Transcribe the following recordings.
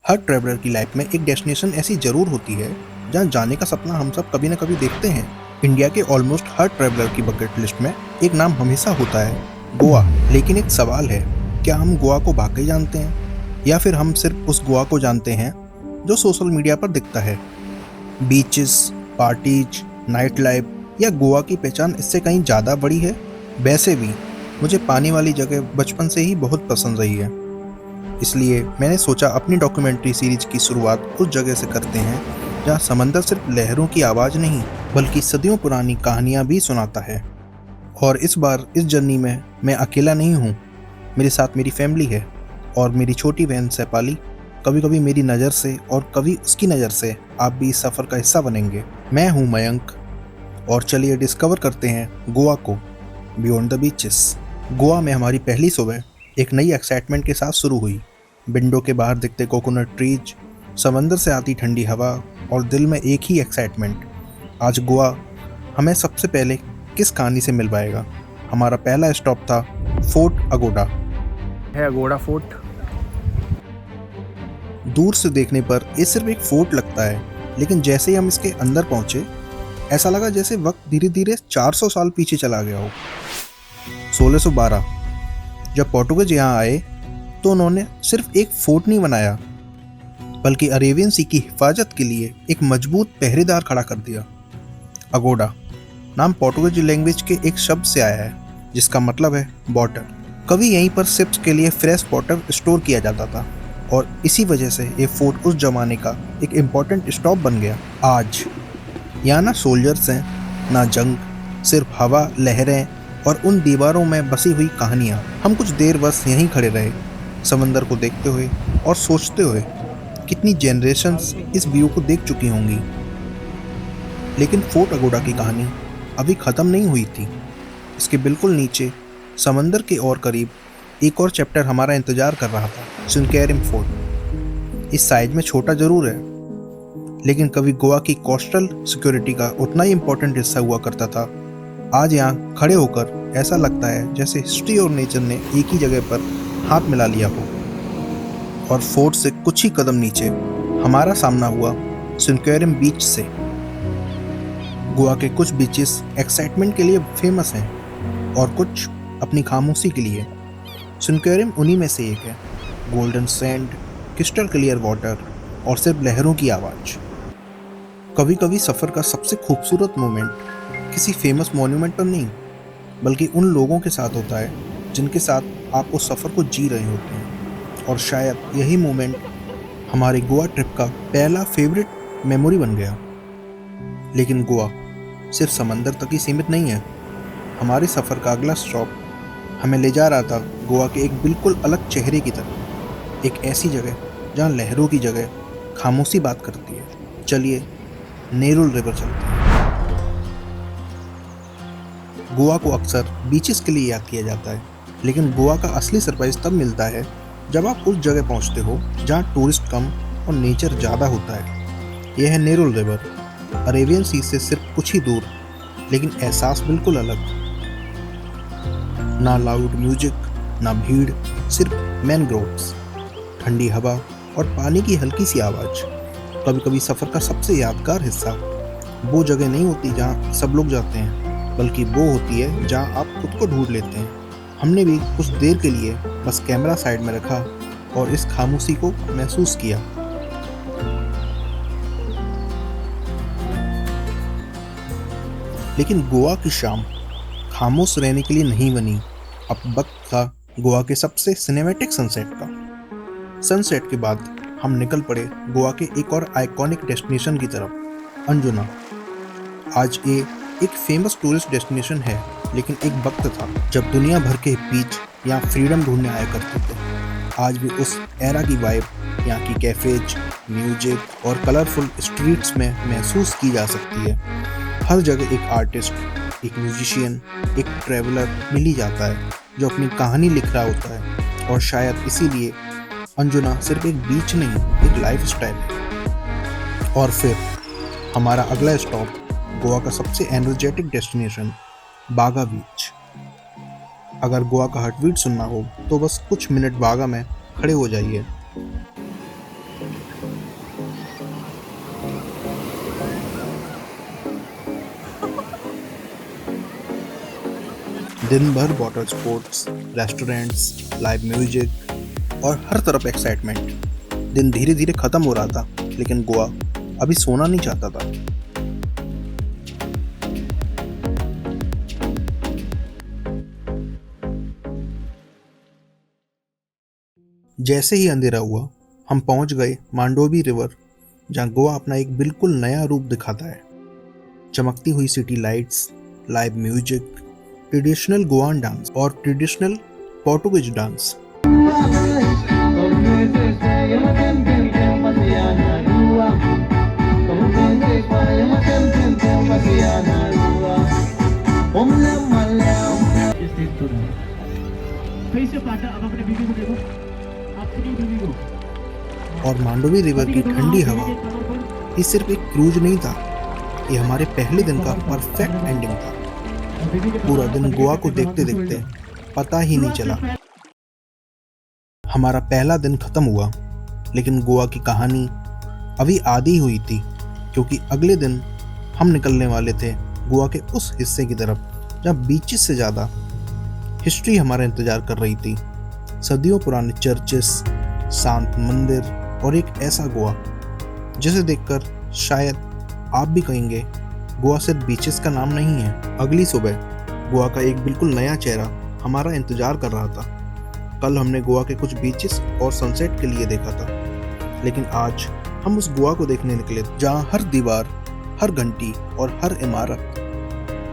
हर traveller की life में एक डेस्टिनेशन ऐसी जरूर होती है जहाँ जाने का सपना हम सब कभी न कभी देखते हैं। इंडिया के ऑलमोस्ट हर ट्रैवलर की बकेट लिस्ट में एक नाम हमेशा होता है, गोवा। लेकिन एक सवाल है, क्या हम गोवा को वाकई जानते हैं या फिर हम सिर्फ उस गोवा को जानते हैं जो सोशल मीडिया पर दिखता है। बीचेस, पार्टीज, नाइट लाइफ या गोवा की पहचान इससे कहीं ज़्यादा बड़ी है। वैसे भी मुझे पानी वाली जगह बचपन से ही बहुत पसंद रही है, इसलिए मैंने सोचा अपनी डॉक्यूमेंट्री सीरीज की शुरुआत उस जगह से करते हैं जहाँ समंदर सिर्फ लहरों की आवाज़ नहीं बल्कि सदियों पुरानी कहानियाँ भी सुनाता है। और इस बार इस जर्नी में मैं अकेला नहीं हूँ, मेरे साथ मेरी फैमिली है और मेरी छोटी बहन सैपाली। कभी कभी मेरी नज़र से और कभी उसकी नज़र से आप भी इस सफ़र का हिस्सा बनेंगे। मैं हूँ मयंक और चलिए डिस्कवर करते हैं गोवा को बियॉन्ड द बीचेस। गोवा में हमारी पहली सुबह एक नई एक्साइटमेंट के साथ शुरू हुई। विंडो के बाहर दिखते कोकोनट ट्रीज, समंदर से आती ठंडी हवा और दिल में एक ही एक्साइटमेंट, आज गोवा हमें सबसे पहले किस कहानी से मिलवाएगा। हमारा पहला स्टॉप था फोर्ट अगोडा। है अगोड़ा फोर्ट। दूर से देखने पर ये सिर्फ एक फोर्ट लगता है, लेकिन जैसे ही हम इसके अंदर पहुंचे ऐसा लगा जैसे वक्त धीरे धीरे 400 साल पीछे चला गया हो। 1612 जब पोर्टुगीज यहाँ आए तो उन्होंने सिर्फ एक फोर्ट नहीं बनाया बल्कि अरेबियन सी की हिफाजत के लिए एक मजबूत पहरेदार खड़ा कर दिया। अगोडा नाम पोर्टुगीज लैंग्वेज के एक शब्द से आया है जिसका मतलब है वाटर। कभी यहीं पर शिप्स के लिए फ्रेश वाटर स्टोर किया जाता था और इसी वजह से ये फोर्ट उस जमाने का एक इम्पोर्टेंट स्टॉप बन गया। आज यहाँ ना सोल्जर्स हैं ना जंग, सिर्फ हवा, लहरें और उन दीवारों में बसी हुई कहानियाँ। हम कुछ देर बस यहीं खड़े रहे, समंदर को देखते हुए और सोचते हुए कितनी जनरेशन्स इस व्यू को देख चुकी होंगी। लेकिन फोर्ट अगोडा की कहानी अभी ख़त्म नहीं हुई थी। इसके बिल्कुल नीचे समंदर के और करीब एक और चैप्टर हमारा इंतज़ार कर रहा था, सुनकैरम फोर्ट। इस साइज में छोटा ज़रूर है, लेकिन कभी गोवा की कोस्टल सिक्योरिटी का उतना ही इम्पोर्टेंट हिस्सा हुआ करता था। आज यहाँ खड़े होकर ऐसा लगता है जैसे हिस्ट्री और नेचर ने एक ही जगह पर हाथ मिला लिया हो। और फोर्ट से कुछ ही कदम नीचे हमारा सामना हुआ सुनकैरम बीच से। गोवा के कुछ बीचेस एक्साइटमेंट के लिए फेमस हैं और कुछ अपनी खामोशी के लिए। सुनकैरम उन्हीं में से एक है। Golden sand, crystal clear water और सिर्फ लहरों की आवाज़। कभी कभी सफ़र का सबसे खूबसूरत मोमेंट किसी फेमस मॉन्यूमेंट पर नहीं बल्कि उन लोगों के साथ होता है जिनके साथ आप उस सफ़र को जी रहे होते हैं। और शायद यही मोमेंट हमारे गोवा ट्रिप का पहला फेवरेट मेमोरी बन गया। लेकिन गोवा सिर्फ समंदर तक ही सीमित नहीं है। हमारे सफ़र का अगला स्टॉप हमें ले जा रहा था गोवा के एक बिल्कुल अलग चेहरे की तरफ, एक ऐसी जगह जहाँ लहरों की जगह खामोशी बात करती है। चलिए नेरुल रिवर चलते हैं। गोवा को अक्सर बीचेस के लिए याद किया जाता है, लेकिन गोवा का असली सरप्राइज तब मिलता है जब आप उस जगह पहुंचते हो जहां टूरिस्ट कम और नेचर ज़्यादा होता है। यह है नेरुल रिवर, अरेबियन सी से सिर्फ कुछ ही दूर, लेकिन एहसास बिल्कुल अलग। ना लाउड म्यूजिक, ना भीड़, सिर्फ मैनग्रोव्स, ठंडी हवा और पानी की हल्की सी आवाज़। कभी कभी सफ़र का सबसे यादगार हिस्सा वो जगह नहीं होती जहाँ सब लोग जाते हैं, बल्कि वो होती है जहाँ आप खुद को ढूंढ लेते हैं। हमने भी कुछ देर के लिए बस कैमरा साइड में रखा और इस खामोशी को महसूस किया। लेकिन गोवा की शाम खामोश रहने के लिए नहीं बनी। अब वक्त था गोवा के सबसे सिनेमैटिक सनसेट का। सनसेट के बाद हम निकल पड़े गोवा के एक और आइकॉनिक डेस्टिनेशन की तरफ, अंजुना। आज ये एक फेमस टूरिस्ट डेस्टिनेशन है, लेकिन एक वक्त था जब दुनिया भर के बीच यहाँ फ्रीडम ढूंढने आया करते थे। आज भी उस एरा की वाइब यहाँ की कैफेज, म्यूजिक और कलरफुल स्ट्रीट्स में महसूस की जा सकती है। हर जगह एक आर्टिस्ट, एक म्यूजिशियन, एक ट्रैवलर मिल ही जाता है जो अपनी कहानी लिख रहा होता है। और शायद इसीलिए अंजुना सिर्फ एक बीच नहीं, एक लाइफ स्टाइल है। और फिर हमारा अगला स्टॉप गोवा का सबसे एनर्जेटिक डेस्टिनेशन, बागा बीच। अगर गोवा का हार्ट बीट सुनना हो तो बस कुछ मिनट बागा में खड़े हो जाइए। दिन भर water sports, restaurants, live music और हर तरफ एक्साइटमेंट। दिन धीरे धीरे खत्म हो रहा था, लेकिन गोवा अभी सोना नहीं चाहता था। जैसे ही अंधेरा हुआ, हम पहुंच गए मांडोवी रिवर, जहां गोवा अपना एक बिल्कुल नया रूप दिखाता है। चमकती हुई city lights, live music, traditional गोवान डांस और ट्रेडिशनल पोर्टुगीज डांस। और मांडोवी रिवर की ठंडी हवा ये सिर्फ एक क्रूज नहीं था, ये हमारे पहले दिन का परफेक्ट एंडिंग था। पूरा दिन गोवा को देखते देखते पता ही नहीं चला। हमारा पहला दिन खत्म हुआ, लेकिन गोवा की कहानी अभी आधी हुई थी, क्योंकि अगले दिन हम निकलने वाले थे गोवा के उस हिस्से की तरफ जहाँ बीचेस से ज़्यादा हिस्ट्री हमारा इंतजार कर रही थी। सदियों पुराने चर्चेस, शांत मंदिर और एक ऐसा गोवा जिसे देखकर शायद आप भी कहेंगे गोवा सिर्फ बीचेस का नाम नहीं है। अगली सुबह गोवा का एक बिल्कुल नया चेहरा हमारा इंतजार कर रहा था। कल हमने गोवा के कुछ बीचेस और सनसेट के लिए देखा था, लेकिन आज हम उस गोवा को देखने निकले जहाँ हर दीवार, हर घंटी और हर इमारत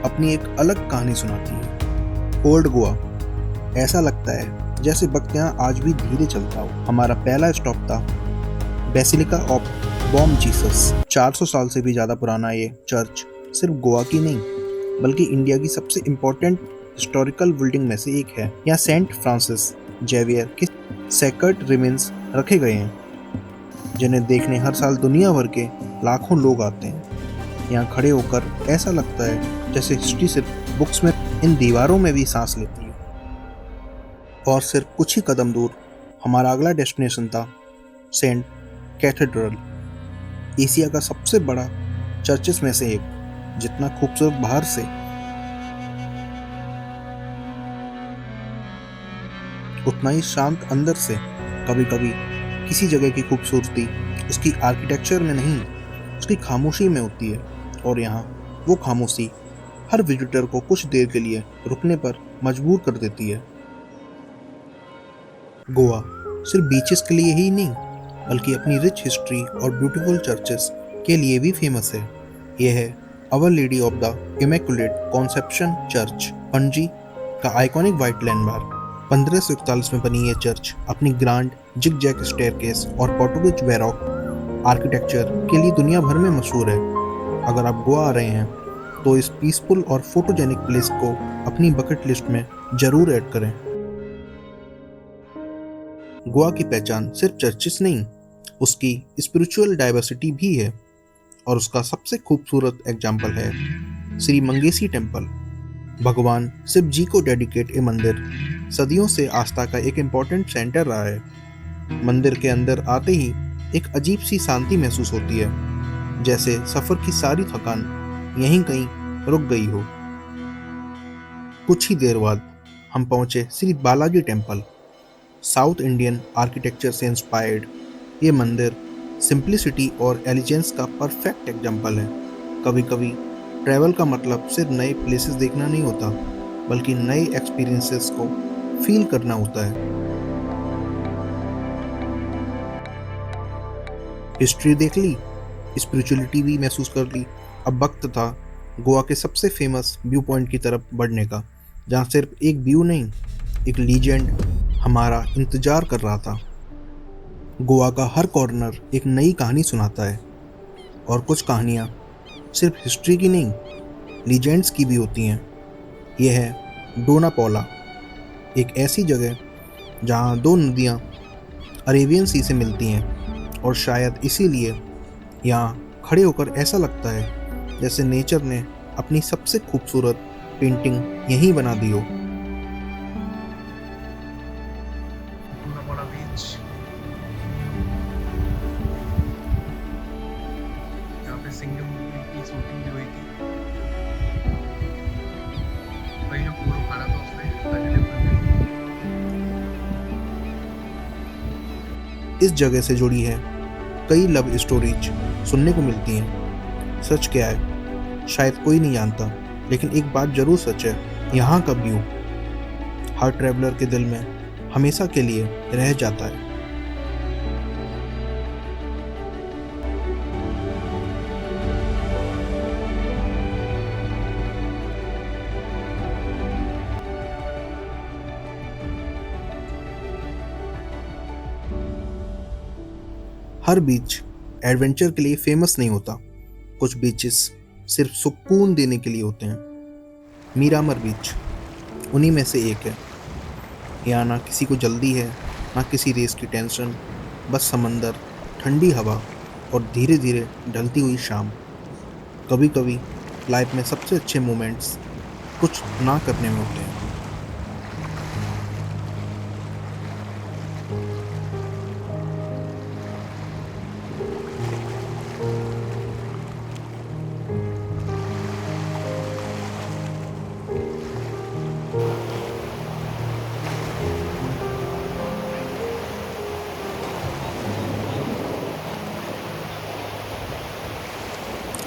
अपनी एक अलग कहानी सुनाती है। ओल्ड गोवा, ऐसा लगता है जैसे वक्त यहाँ आज भी धीरे चलता हो। हमारा पहला स्टॉप था बेसिलिका ऑफ बॉम जीसस। 400 साल से भी ज़्यादा पुराना ये चर्च सिर्फ गोवा की नहीं, बल्कि इंडिया की सबसे इम्पोर्टेंट हिस्टोरिकल बिल्डिंग में से एक है। यहाँ सेंट फ्रांसिस जेवियर के सेक्रेड रिमेन्स रखे गए हैं, जिन्हें देखने हर साल दुनिया भर के लाखों लोग आते हैं। यहाँ खड़े होकर ऐसा लगता है जैसे हिस्ट्री सिर्फ बुक्स में, इन दीवारों में भी सांस लेती है। और सिर्फ कुछ ही कदम दूर हमारा अगला डेस्टिनेशन था सेंट कैथेड्रल, एशिया का सबसे बड़ा चर्चेस में से एक। जितना खूबसूरत बाहर से, उतना ही शांत अंदर से। कभी कभी किसी जगह की खूबसूरती उसकी आर्किटेक्चर में नहीं, उसकी खामोशी में होती है। और यहाँ वो खामोशी हर विजिटर को कुछ देर के लिए रुकने पर मजबूर कर देती है। गोवा सिर्फ बीचेस के लिए ही नहीं, बल्कि अपनी रिच हिस्ट्री और ब्यूटीफुल चर्चेस के लिए भी फेमस है। यह है Our Lady of the Immaculate Conception church, Panaji का आइकॉनिक व्हाइट लैंडमार्क। 1541 में बनी यह चर्च अपनी ग्रांड जिग-जैग स्टेयरकेस और पोर्टुगीज बैरोक आर्किटेक्चर के लिए दुनिया भर में मशहूर है। अगर आप गोवा आ रहे हैं तो इस पीसफुल और फोटोजेनिक प्लेस को अपनी बकेट लिस्ट में जरूर ऐड करें। गोवा की पहचान सिर्फ चर्चेस नहीं, उसकी स्पिरिचुअल डाइवर्सिटी भी है, और उसका सबसे खूबसूरत एग्जाम्पल है श्री मंगेशी टेम्पल। भगवान शिव जी को डेडिकेट ये मंदिर सदियों से आस्था का एक इम्पोर्टेंट सेंटर रहा है। मंदिर के अंदर आते ही एक अजीब सी शांति महसूस होती है, जैसे सफर की सारी थकान यहीं कहीं रुक गई हो। कुछ ही देर बाद हम पहुंचे Shri Balaji temple. South Indian architecture से इंस्पायर्ड ये मंदिर सिंप्लिसिटी और एलिजेंस का परफेक्ट एग्जाम्पल है। कभी कभी ट्रैवल का मतलब सिर्फ नए प्लेसेस देखना नहीं होता, बल्कि नए एक्सपीरियंसेस को फील करना होता है। हिस्ट्री देख ली, स्पिरिचुअलिटी भी महसूस कर ली। अब वक्त था गोवा के सबसे फेमस व्यू पॉइंट की तरफ बढ़ने का, जहाँ सिर्फ एक व्यू नहीं, एक लीजेंड हमारा इंतजार कर रहा था। गोवा का हर कॉर्नर एक नई कहानी सुनाता है, और कुछ कहानियाँ सिर्फ हिस्ट्री की नहीं, लीजेंड्स की भी होती हैं। यह है डोना पौला, एक ऐसी जगह जहाँ दो नदियाँ अरेबियन सी से मिलती हैं, और शायद इसीलिए यहाँ खड़े होकर ऐसा लगता है जैसे नेचर ने अपनी सबसे खूबसूरत पेंटिंग यहीं बना दी हो। बीच, यहाँ पे सिंघम मूवी की शूटिंग भी हुई थी। वही जो पूरा खड़ा था इस जगह से जुड़ी है कई लव स्टोरीज सुनने को मिलती हैं। सच क्या है शायद कोई नहीं जानता, लेकिन एक बात जरूर सच है, यहाँ का व्यू हर ट्रैवलर के दिल में हमेशा के लिए रह जाता है। हर बीच एडवेंचर के लिए फेमस नहीं होता। कुछ बीचेस सिर्फ सुकून देने के लिए होते हैं। मीरामर बीच उन्हीं में से एक है। यहाँ ना किसी को जल्दी है, ना किसी रेस की टेंशन, बस समंदर, ठंडी हवा और धीरे धीरे ढलती हुई शाम। कभी कभी लाइफ में सबसे अच्छे मोमेंट्स कुछ ना करने में होते हैं।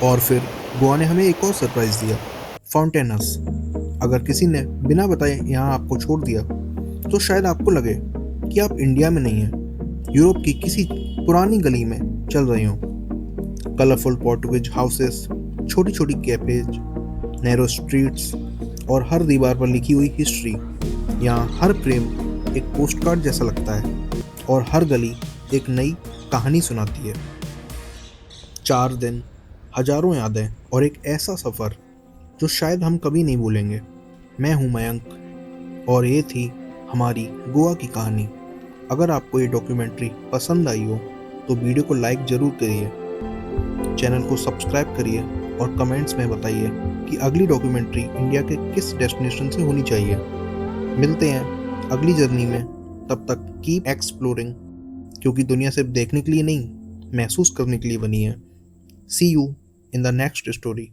और फिर गोवा ने हमें एक और सरप्राइज दिया, फाउंटेनस। अगर किसी ने बिना बताए यहाँ आपको छोड़ दिया तो शायद आपको लगे कि आप इंडिया में नहीं हैं, यूरोप की किसी पुरानी गली में चल रहे हो। कलरफुल पोर्टुगीज हाउसेस, छोटी छोटी कैफेज, नैरो स्ट्रीट्स और हर दीवार पर लिखी हुई हिस्ट्री। यहाँ हर फ्रेम एक पोस्टकार्ड जैसा लगता है और हर गली एक नई कहानी सुनाती है। 4 दिन, हजारों यादें और एक ऐसा सफ़र जो शायद हम कभी नहीं भूलेंगे। मैं हूं मयंक और ये थी हमारी गोवा की कहानी। अगर आपको ये डॉक्यूमेंट्री पसंद आई हो तो वीडियो को लाइक ज़रूर करिए, चैनल को सब्सक्राइब करिए और कमेंट्स में बताइए कि अगली डॉक्यूमेंट्री इंडिया के किस डेस्टिनेशन से होनी चाहिए। मिलते हैं अगली जर्नी में, तब तक कीप एक्सप्लोरिंग, क्योंकि दुनिया सिर्फ देखने के लिए नहीं, महसूस करने के लिए बनी है। See you in the next story.